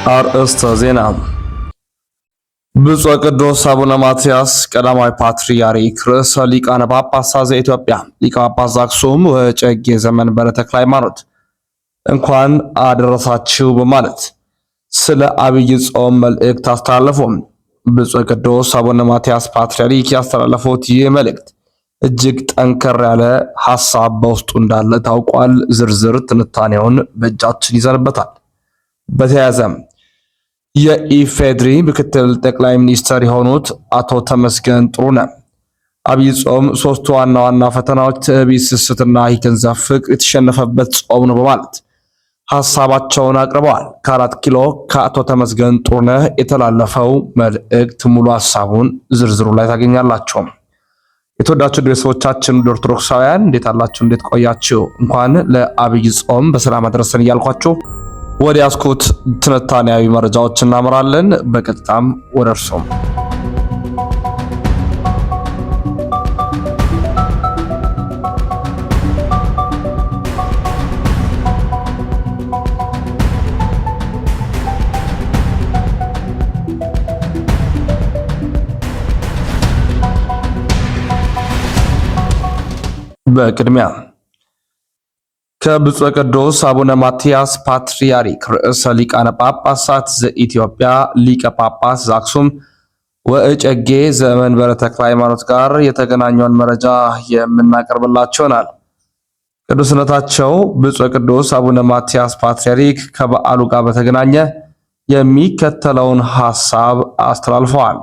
አርእስተ ዜና። ብፁዕ ቅዱስ አቡነ ማትያስ ቀዳማዊ ፓትርያርክ ርዕሰ ሊቃነ ጳጳሳት ዘኢትዮጵያ ሊቀ ጳጳስ ዘአክሱም ወዕጨጌ ዘመንበረ ተክለ ሃይማኖት እንኳን አደረሳችሁ በማለት ስለ አብይ ጾም መልእክት አስተላለፉ። ብፁዕ ቅዱስ አቡነ ማትያስ ፓትርያርክ ያስተላለፉት ይህ መልእክት እጅግ ጠንከር ያለ ሐሳብ በውስጡ እንዳለ ታውቋል። ዝርዝር ትንታኔውን በእጃችን ይዘንበታል። በተያያዘም የኢፌድሪ ምክትል ጠቅላይ ሚኒስትር የሆኑት አቶ ተመስገን ጥሩነህ አብይ ጾም ሶስቱ ዋና ዋና ፈተናዎች ትዕቢት፣ ስስትና የገንዘብ ፍቅር የተሸነፈበት ጾም ነው በማለት ሐሳባቸውን አቅርበዋል። ከአራት ኪሎ ከአቶ ተመስገን ጥሩነህ የተላለፈው መልእክት ሙሉ ሐሳቡን ዝርዝሩ ላይ ታገኛላችሁ። የተወዳችሁ ቤተሰቦቻችን ኦርቶዶክሳውያን እንዴት አላችሁ? እንዴት ቆያችሁ? እንኳን ለአብይ ጾም በሰላም አደረሰን እያልኳችሁ ወደ ያስኩት ትንታኔያዊ መረጃዎች እናመራለን። በቀጥታም ወደ እርሶም በቅድሚያ ከብፁዕ ቅዱስ አቡነ ማትያስ ፓትርያርክ ርዕሰ ሊቃነ ጳጳሳት ዘኢትዮጵያ ሊቀ ጳጳስ ዘአክሱም ወዕጨጌ ዘመንበረ ተክለ ሃይማኖት ጋር የተገናኘውን መረጃ የምናቀርብላችሁ ይሆናል። ቅዱስነታቸው ብፁዕ ቅዱስ አቡነ ማትያስ ፓትርያርክ ከበዓሉ ጋር በተገናኘ የሚከተለውን ሐሳብ አስተላልፈዋል።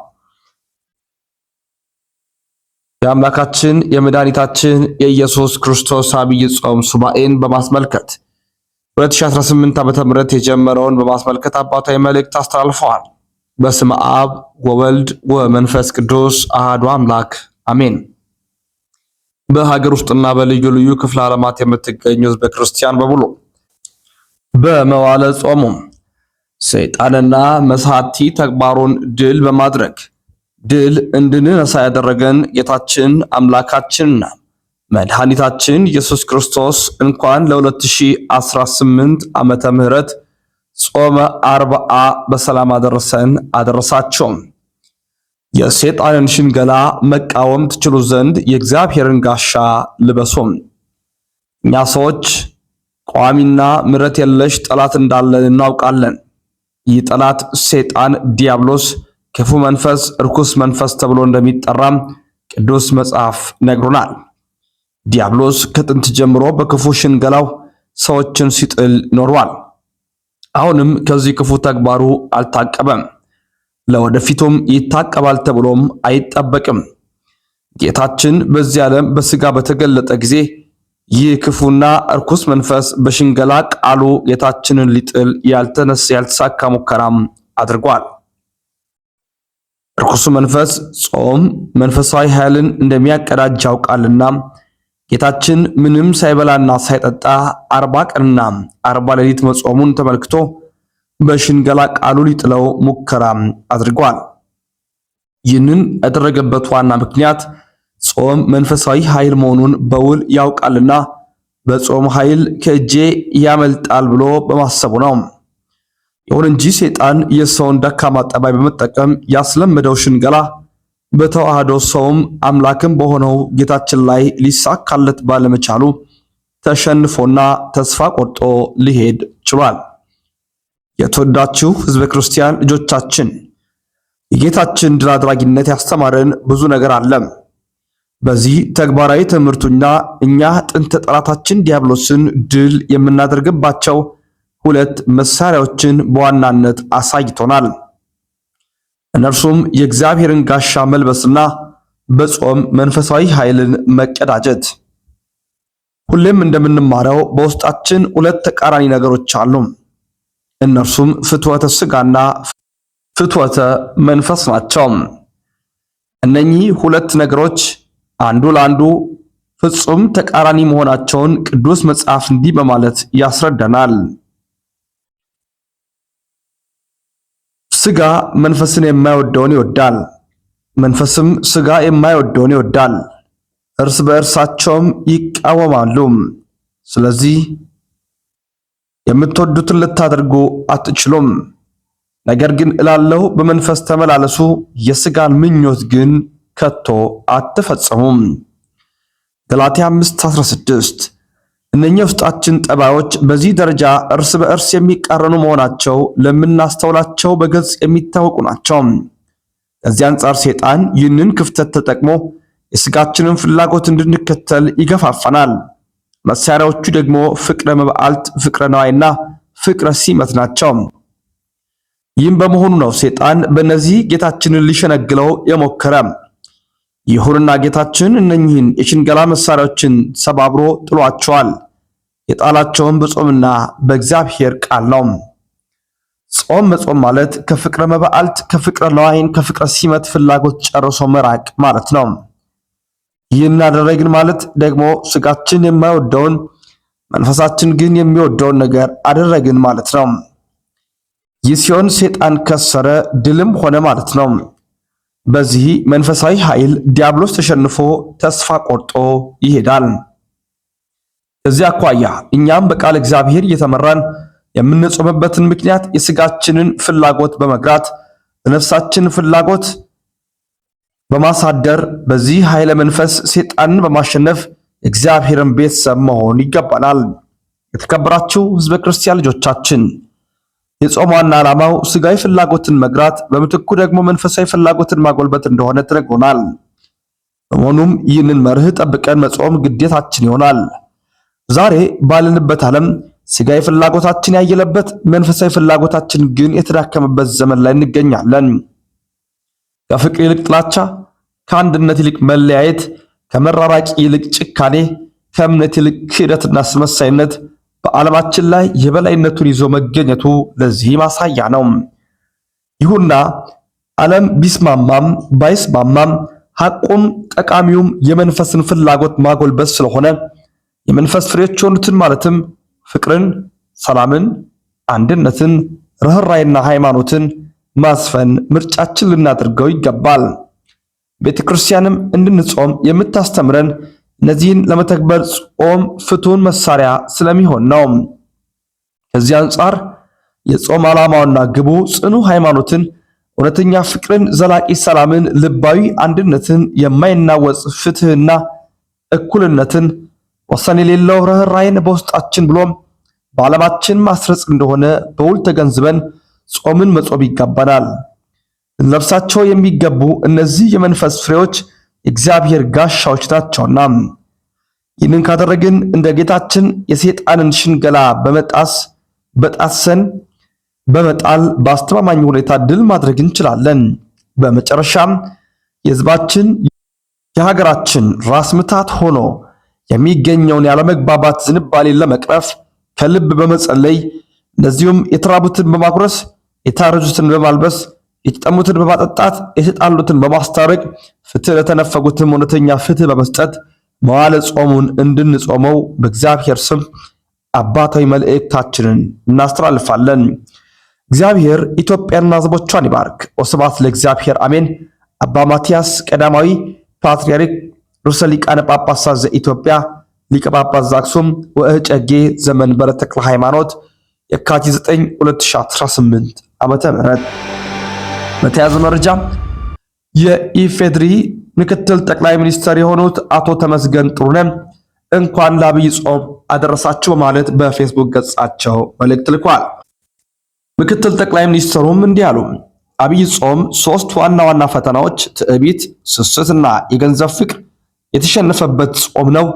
የአምላካችን የመድኃኒታችን የኢየሱስ ክርስቶስ አብይ ጾም ሱባኤን በማስመልከት 2018 ዓ.ም የጀመረውን በማስመልከት አባታዊ መልእክት አስተላልፈዋል። በስመ አብ ወወልድ ወመንፈስ ቅዱስ አሐዱ አምላክ አሜን። በሀገር ውስጥና በልዩ ልዩ ክፍለ ዓለማት የምትገኙ ሕዝበ ክርስቲያን በሙሉ በመዋለ ጾሙ ሰይጣንና መሳቲ ተግባሩን ድል በማድረግ ድል እንድንነሳ ያደረገን ጌታችን አምላካችንና መድኃኒታችን ኢየሱስ ክርስቶስ እንኳን ለ2018 ዓመተ ምህረት ጾመ አርብዓ በሰላም አደረሰን አደረሳችሁ። የሰይጣንን ሽንገላ መቃወም ትችሉ ዘንድ የእግዚአብሔርን ጋሻ ልበሱ። እኛ ሰዎች ቋሚና ምሕረት የለሽ ጠላት እንዳለን እናውቃለን። ይህ ጠላት ሰይጣን ዲያብሎስ ክፉ መንፈስ፣ ርኩስ መንፈስ ተብሎ እንደሚጠራም ቅዱስ መጽሐፍ ነግሮናል። ዲያብሎስ ከጥንት ጀምሮ በክፉ ሽንገላው ሰዎችን ሲጥል ኖሯል። አሁንም ከዚህ ክፉ ተግባሩ አልታቀበም። ለወደፊቱም ይታቀባል ተብሎም አይጠበቅም። ጌታችን በዚህ ዓለም በሥጋ በተገለጠ ጊዜ ይህ ክፉና ርኩስ መንፈስ በሽንገላ ቃሉ ጌታችንን ሊጥል ያልተሳካ ሙከራም አድርጓል። ርኩሱ መንፈስ ጾም መንፈሳዊ ኃይልን እንደሚያቀዳጅ ያውቃልና ጌታችን ምንም ሳይበላና ሳይጠጣ 40 ቀንና 40 ሌሊት መጾሙን ተመልክቶ በሽንገላ ቃሉ ሊጥለው ሙከራ አድርጓል። ይህንን ያደረገበት ዋና ምክንያት ጾም መንፈሳዊ ኃይል መሆኑን በውል ያውቃልና በጾም ኃይል ከእጄ ያመልጣል ብሎ በማሰቡ ነው። ይሁን እንጂ ሰይጣን የሰውን ደካማ ጠባይ በመጠቀም ያስለመደው ሽንገላ በተዋህዶ ሰውም አምላክም በሆነው ጌታችን ላይ ሊሳካለት ባለመቻሉ ተሸንፎና ተስፋ ቆርጦ ሊሄድ ችሏል። የተወዳችሁ ሕዝበ ክርስቲያን ልጆቻችን የጌታችን ድል አድራጊነት ያስተማረን ብዙ ነገር አለ። በዚህ ተግባራዊ ትምህርቱና እኛ ጥንተ ጠላታችን ዲያብሎስን ድል የምናደርግባቸው ሁለት መሳሪያዎችን በዋናነት አሳይቶናል። እነርሱም የእግዚአብሔርን ጋሻ መልበስና በጾም መንፈሳዊ ኃይልን መቀዳጀት። ሁሌም እንደምንማረው በውስጣችን ሁለት ተቃራኒ ነገሮች አሉ። እነርሱም ፍትወተ ሥጋና ፍትወተ መንፈስ ናቸው። እነኚህ ሁለት ነገሮች አንዱ ለአንዱ ፍጹም ተቃራኒ መሆናቸውን ቅዱስ መጽሐፍ እንዲህ በማለት ያስረዳናል። ሥጋ መንፈስን የማይወደውን ይወዳል፣ መንፈስም ሥጋ የማይወደውን ይወዳል። እርስ በእርሳቸውም ይቃወማሉ። ስለዚህ የምትወዱትን ልታደርጉ አትችሉም። ነገር ግን እላለሁ በመንፈስ ተመላለሱ፣ የሥጋን ምኞት ግን ከቶ አትፈጽሙም። ገላትያ 5:16 እነኚህ ውስጣችን ጠባዮች በዚህ ደረጃ እርስ በእርስ የሚቃረኑ መሆናቸው ለምናስተውላቸው በግልጽ የሚታወቁ ናቸው። ከዚህ አንጻር ሰይጣን ይህንን ክፍተት ተጠቅሞ የሥጋችንን ፍላጎት እንድንከተል ይገፋፋናል። መሳሪያዎቹ ደግሞ ፍቅረ መባዕልት፣ ፍቅረ ነዋይና ፍቅረ ሲመት ናቸው። ይህም በመሆኑ ነው ሰይጣን በእነዚህ ጌታችንን ሊሸነግለው የሞከረ። ይሁንና ጌታችን እነኚህን የሽንገላ መሳሪያዎችን ሰባብሮ ጥሏቸዋል። የጣላቸውን በጾምና በእግዚአብሔር ቃል ነው። ጾም መጾም ማለት ከፍቅረ መባዕልት፣ ከፍቅረ ነዋይን፣ ከፍቅረ ሲመት ፍላጎት ጨርሶ መራቅ ማለት ነው። ይህን አደረግን ማለት ደግሞ ስጋችን የማይወደውን መንፈሳችን ግን የሚወደውን ነገር አደረግን ማለት ነው። ይህ ሲሆን ሰይጣን ከሰረ፣ ድልም ሆነ ማለት ነው። በዚህ መንፈሳዊ ኃይል ዲያብሎስ ተሸንፎ ተስፋ ቆርጦ ይሄዳል። ከዚህ አኳያ እኛም በቃል እግዚአብሔር እየተመራን የምንጾምበትን ምክንያት የስጋችንን ፍላጎት በመግራት ለነፍሳችን ፍላጎት በማሳደር በዚህ ኃይለ መንፈስ ሰይጣንን በማሸነፍ የእግዚአብሔርን ቤተሰብ መሆን ይገባናል። የተከበራችሁ ሕዝበ ክርስቲያን ልጆቻችን የጾም ዋና ዓላማው ስጋዊ ፍላጎትን መግራት፣ በምትኩ ደግሞ መንፈሳዊ ፍላጎትን ማጎልበት እንደሆነ ተነግሮናል። በመሆኑም ይህንን መርህ ጠብቀን መጾም ግዴታችን ይሆናል። ዛሬ ባለንበት ዓለም ስጋዊ ፍላጎታችን ያየለበት፣ መንፈሳዊ ፍላጎታችን ግን የተዳከመበት ዘመን ላይ እንገኛለን። ከፍቅር ይልቅ ጥላቻ፣ ከአንድነት ይልቅ መለያየት፣ ከመራራቂ ይልቅ ጭካኔ፣ ከእምነት ይልቅ ክህደትና አስመሳይነት በዓለማችን ላይ የበላይነቱን ይዞ መገኘቱ ለዚህ ማሳያ ነው። ይሁንና ዓለም ቢስማማም ባይስማማም ሐቁም ጠቃሚውም የመንፈስን ፍላጎት ማጎልበት ስለሆነ የመንፈስ ፍሬዎች የሆኑትን ማለትም ፍቅርን፣ ሰላምን፣ አንድነትን፣ ርኅራኄና ሃይማኖትን ማስፈን ምርጫችን ልናደርገው ይገባል። ቤተ ክርስቲያንም እንድንጾም የምታስተምረን እነዚህን ለመተግበር ጾም ፍቱን መሳሪያ ስለሚሆን ነው። ከዚህ አንጻር የጾም ዓላማውና ግቡ ጽኑ ሃይማኖትን፣ እውነተኛ ፍቅርን፣ ዘላቂ ሰላምን፣ ልባዊ አንድነትን፣ የማይናወጽ ፍትህና እኩልነትን፣ ወሰን የሌለው ርኅራኄን በውስጣችን ብሎም በዓለማችን ማስረጽ እንደሆነ በውል ተገንዝበን ጾምን መጾም ይገባናል። ልንለብሳቸው የሚገቡ እነዚህ የመንፈስ ፍሬዎች የእግዚአብሔር ጋሻዎች ናቸውና ይህንን ካደረግን እንደ ጌታችን የሰይጣንን ሽንገላ በጣሰን በመጣል በአስተማማኝ ሁኔታ ድል ማድረግ እንችላለን። በመጨረሻም የሕዝባችን የሀገራችን ራስ ምታት ሆኖ የሚገኘውን ያለመግባባት ዝንባሌን ለመቅረፍ ከልብ በመጸለይ እንደዚሁም የተራቡትን በማጉረስ የታረዙትን በማልበስ የተጠሙትን በማጠጣት የተጣሉትን በማስታረቅ ፍትህ ለተነፈጉትም እውነተኛ ፍትህ በመስጠት መዋለ ጾሙን እንድንጾመው በእግዚአብሔር ስም አባታዊ መልእክታችንን እናስተላልፋለን። እግዚአብሔር ኢትዮጵያና ሕዝቦቿን ይባርክ። ወስብሐት ለእግዚአብሔር አሜን። አባ ማትያስ ቀዳማዊ ፓትርያርክ ርዕሰ ሊቃነ ጳጳሳት ዘኢትዮጵያ ሊቀ ጳጳስ ዘአክሱም ወእጨጌ ዘመንበረ ተክለ ሃይማኖት የካቲት 9 2018 ዓመተ ምህረት። በተያያዘ መረጃ የኢፌድሪ ምክትል ጠቅላይ ሚኒስትር የሆኑት አቶ ተመስገን ጥሩነህ እንኳን ለአብይ ጾም አደረሳችሁ በማለት በፌስቡክ ገጻቸው መልእክት ልኳል። ምክትል ጠቅላይ ሚኒስትሩም እንዲህ አሉ። አብይ ጾም ሶስት ዋና ዋና ፈተናዎች ትዕቢት፣ ስስትና የገንዘብ ፍቅር የተሸነፈበት ጾም ነው።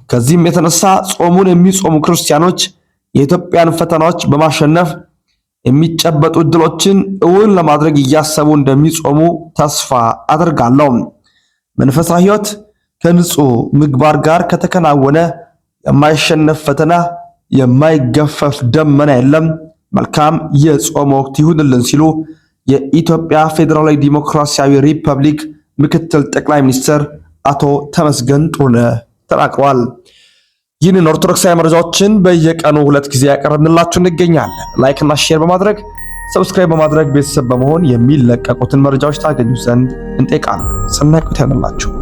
ከዚህም የተነሳ ጾሙን የሚጾሙ ክርስቲያኖች የኢትዮጵያን ፈተናዎች በማሸነፍ የሚጨበጡ ዕድሎችን እውን ለማድረግ እያሰቡ እንደሚጾሙ ተስፋ አደርጋለሁ። መንፈሳዊ ሕይወት ከንጹህ ምግባር ጋር ከተከናወነ የማይሸነፍ ፈተና፣ የማይገፈፍ ደመና የለም። መልካም የጾም ወቅት ይሁንልን ሲሉ የኢትዮጵያ ፌዴራላዊ ዲሞክራሲያዊ ሪፐብሊክ ምክትል ጠቅላይ ሚኒስትር አቶ ተመስገን ጥሩነህ ተናግረዋል። ይህንን ኦርቶዶክሳዊ መረጃዎችን በየቀኑ 2 ጊዜ ያቀርብንላችሁ እንገኛለን። ላይክ እና ሼር በማድረግ ሰብስክራይብ በማድረግ ቤተሰብ በመሆን የሚለቀቁትን መረጃዎች ታገኙ ዘንድ እንጠይቃለን። ሰናይ ቆይታ ይሁንላችሁ።